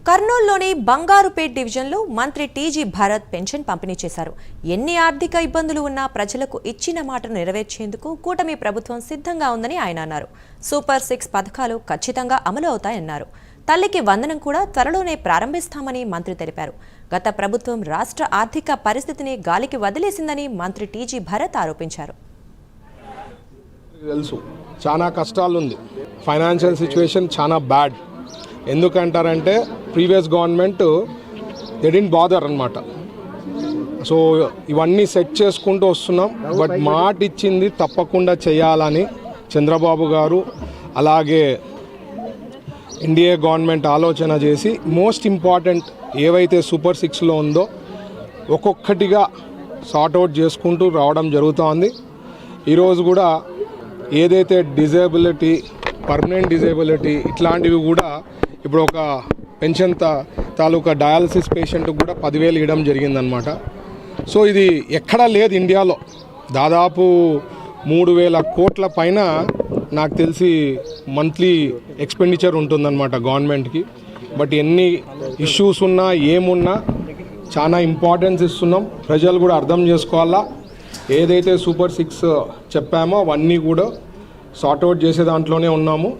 కర్నూలులోని బంగారుపేట్ డివిజన్లో మంత్రి TG Bharat pension పంపిణీ చేశారు. ఎన్ని ఆర్థిక ఇబ్బందులు ఉన్నా ప్రజలకు ఇచ్చిన మాటను నెరవేర్చేందుకు కూటమి ప్రభుత్వం సిద్ధంగా ఉందని ఆయన అన్నారు. సూపర్ 6 పథకాలు ఖచ్చితంగా అమలు అవుతాయన్నారు. తల్లికి వందనం కూడా త్వరలోనే ప్రారంభిస్తామని మంత్రి తెలిపారు. గత ప్రభుత్వం రాష్ట్ర ఆర్థిక పరిస్థితిని గాలికి వదిలేసిందని మంత్రి టీజీ భరత్ ఆరోపించారు. చాలా కష్టాలు ఉంది, ఫైనాన్షియల్ సిచ్యువేషన్ చాలా బ్యాడ్. ఎందుకంటారంటే previous government they didn't bother అన్నమాట. సో ఇవన్నీ సెట్ చేసుకుంటూ వస్తున్నాం. బట్ మాట ఇచ్చింది తప్పకుండా చేయాలని చంద్రబాబు గారు అలాగే ఎన్డీఏ గవర్నమెంట్ ఆలోచన చేసి మోస్ట్ ఇంపార్టెంట్ ఏవైతే సూపర్ 6లో ఉందో ఒక్కొక్కటిగా సార్ట్అవుట్ చేసుకుంటూ రావడం జరుగుతోంది. ఈరోజు కూడా ఏదైతే డిజేబిలిటీ, పర్మనెంట్ డిజేబిలిటీ ఇట్లాంటివి కూడా ఇప్పుడు ఒక పెన్షన్ తాలూకా డయాలసిస్ పేషెంట్కి కూడా 10,000 ఇవ్వడం జరిగిందనమాట. సో ఇది ఎక్కడా లేదు ఇండియాలో. దాదాపు 3,000 కోట్ల పైన నాకు తెలిసి మంత్లీ ఎక్స్పెండిచర్ ఉంటుందన్నమాట గవర్నమెంట్కి. బట్ ఎన్ని ఇష్యూస్ ఉన్నా ఏమున్నా చాలా ఇంపార్టెన్స్ ఇస్తున్నాం. ప్రజలు కూడా అర్థం చేసుకోవాలా. ఏదైతే సూపర్ 6 చెప్పామో అవన్నీ కూడా సార్ట్అవుట్ చేసే దాంట్లోనే ఉన్నాము.